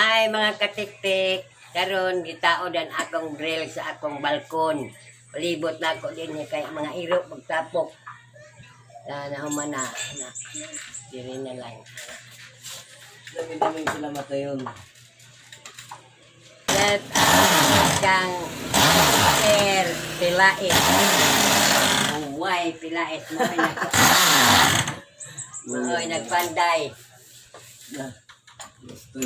Hi mga katiktik, karon gitaodan akong drill sa akong balkon. Palibot na ako din kay mga iro magtapok. Nahuman na. Diri na lang. Dami-dami sila matayon. Let kang air pilait. Ang way pilait mo ay Maoy nagpanday. Gusto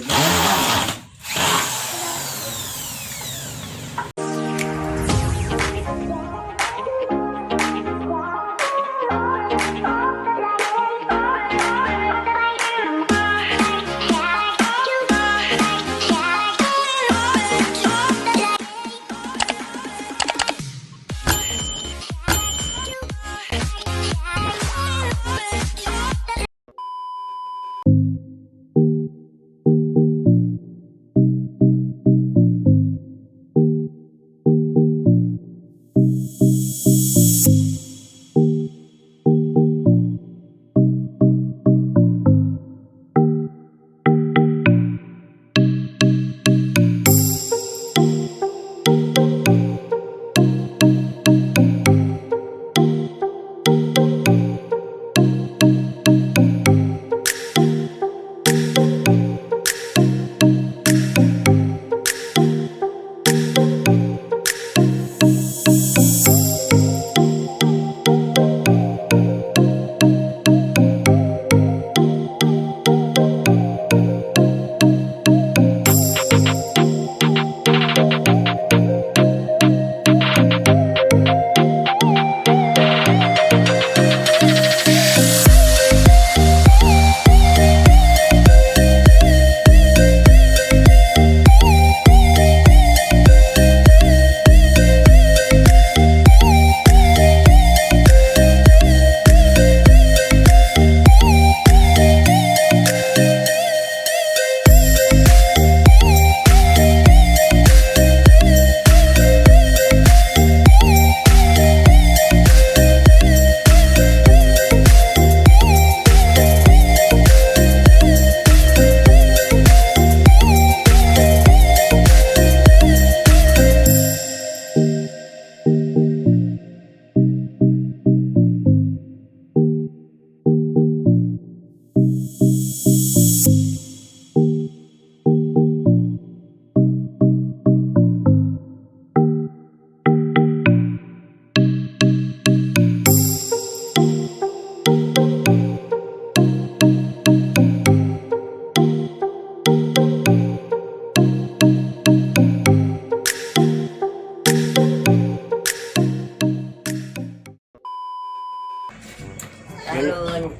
Karon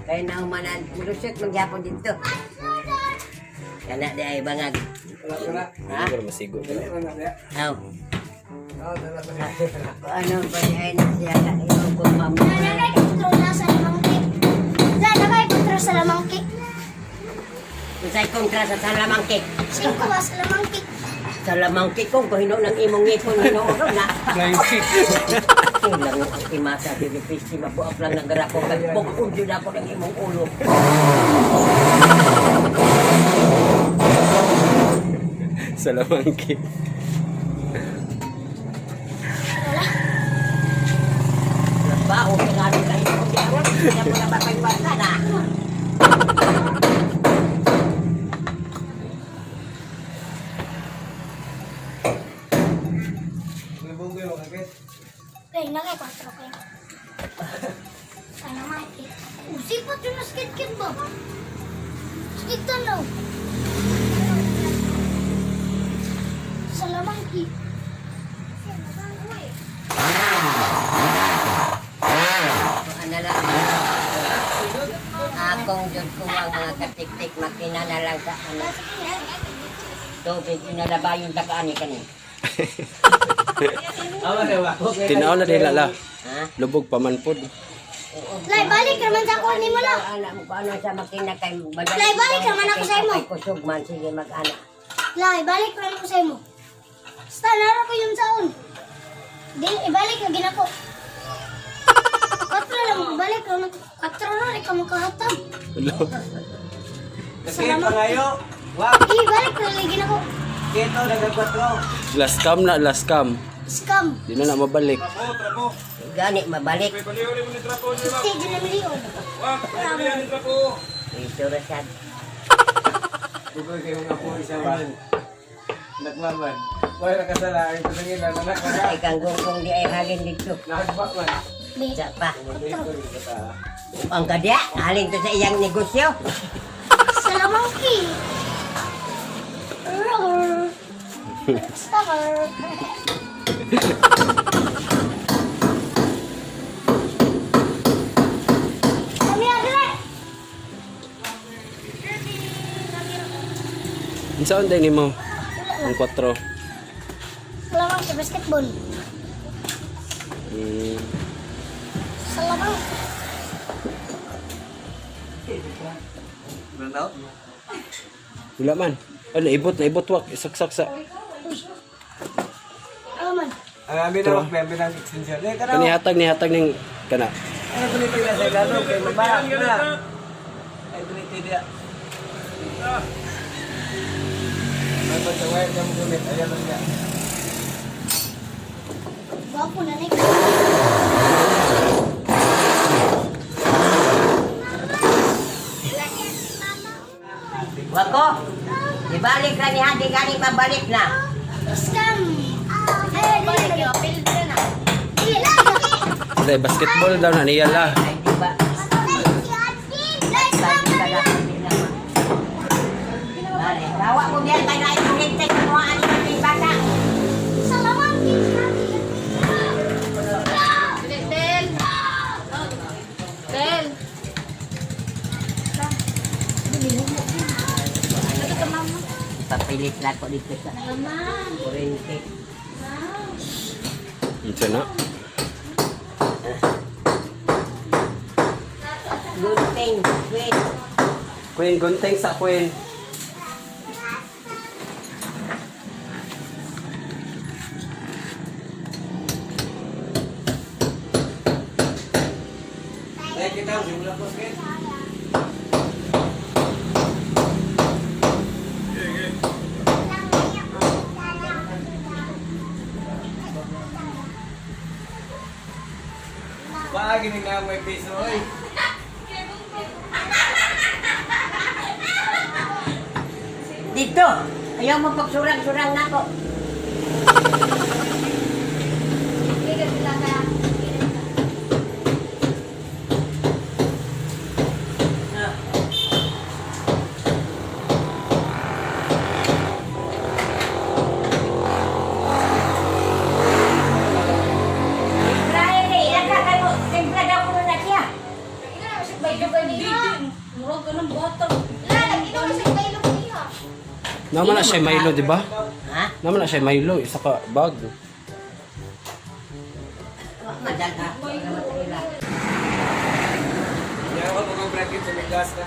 kay nahumanan mulusot magyapon dito. Kana di ay bangag. Ha? Siguro masigo. Aw. Ano ba ay siya ka imo ko mamo. Nanay, kontrol na sa lamangkik. Nanay, kontrol sa lamangkik. Unsay kontra sa salamangkik? Singko ba sa lamangkik? Salamangkik kung hino nang imong ngipon hinoon na. Flying kick. Lang ang imasa di pisi mabuak lang ng garako kay bukod jud ako ng imong ulo. Salamang kick. Ba o kailangan kay mo di ako na mo na mapagwala na. Kaya na kay kontrol kayo. Sa lamangkik. Usipat yun na skit-kit ba? Skit tanaw. Sa lamangkik. Ano lang. Akong jud ko ang mga katik-tik makina na lang sa ano. Tubig inalabayon ta kaani kani. Tinaw na nila la. Ha? Lubog pamanpod. Lay, balik naman sa ako ni mo lang. Anak mo ano sa makina kay badal. Lay, balik naman ako sa imo. Kay kusog man sige mag-ana. Lay, balik naman ako sa imo. Basta naro ko yung saon. Di, ibalik na ginako. Katro lang, balik lang. Katro lang, ikaw makahatam. Hello. Salamat. Pangayo. Wow. Ibalik ligin ako. Kito, nagagwatro. Last cam na, last cam. Scam. Di na mabalik. Gani, mabalik. Iti, ginamiliyon. Ito rasad. Bukoy kayo nga po isa ba? Nagmaman. Wala nakasala. Ito na nga nanak na. Ikang gungkong di ay halin dito. Nakagba man. Sa pa. Ang kadya, halin to sa iyang negosyo. Salamangki. Roar. Star. Kami agre. Saan din mo? Ang 4. Salamangki basketball. Salamang. Wala man. Oh, naibot wak. Isaksak sa. Aman. Ang amin na wag may ng extension. Eh, kana. Nihatag ng kana. Ano buliti na sa gano kay mabarak na. Ay buliti dia. Ay pagkaway ka mo gumit. Ayan lang niya. Bapo na nik. Wako, ibalik na ni Hadi, gani mabalik na. Scam. Eh, balik yo, filter na. Dili. Dahil basketball daw na niya la. Ay, di ba? Lagi ka na. Balik. Tawa ko diyan, kaya na itong hintek mo ang ating bata. Papilit na ko dito sa kurente. Ito na. Gunting, wait. Queen, gunting sa Queen. Ay kita simula po skit. Paagi ni nga may piso oy. Dito! Ayaw mo pagsurang-surang na ko. Naman na siya Milo, di ba? Ha? Naman na siya Milo, isa ka bag. Madaga. Yan ako mga bracket sa gas na.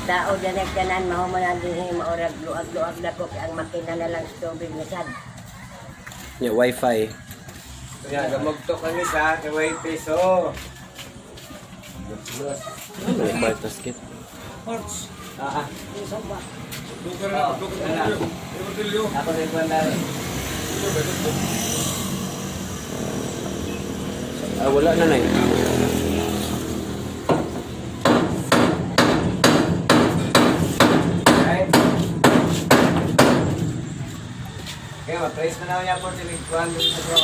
Tao dyan nagkanan, mahumanan din maurag luag-luag na ko kaya ang makina na lang sa tubig na sad. Yeah, wifi. Kaya gamagtok kami sa kay piso. May quartos kit. Ah. Ako rin po na. Ah, wala na na Kaya ma-praise na lang niya po si Miguel sa ko.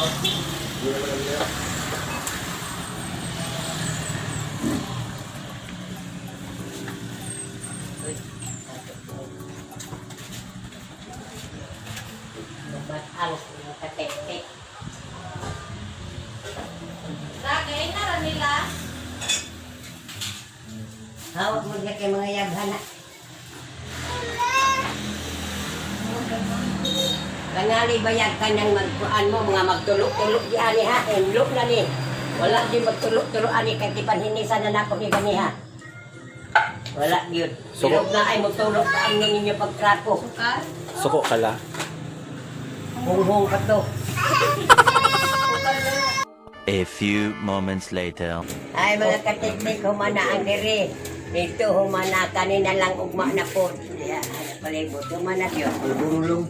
Batang katek-tek. Lagay na rin nila. Hawak mo niya kay mga yabhana. Kangali bayag ka ng magkuan mo, mga magtulok-tulok di ani ha. Enlok na ni. Wala di magtulok-tulok ani kay tipanhinisan na nako ni gani ha. Wala yun. So- Pero na ay magtulok ka ang ninyo pagtrapo. Bukas. Suko ka la. Hung-hung ka to. A few moments later. Ay mga kateknik, humana ang diri. Ito humana kanina lang ugma na po. Ya, palibot humana yun. Burulong.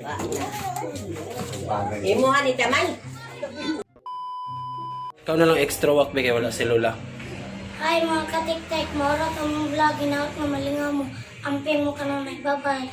Wa na. Imuhan ni taman. Ikaw na lang extra work ba kay wala si Lola. Hi mga katik-tik, maura ka mong vlog, ginaot na malingaw mo. Amping mo ka na may babay.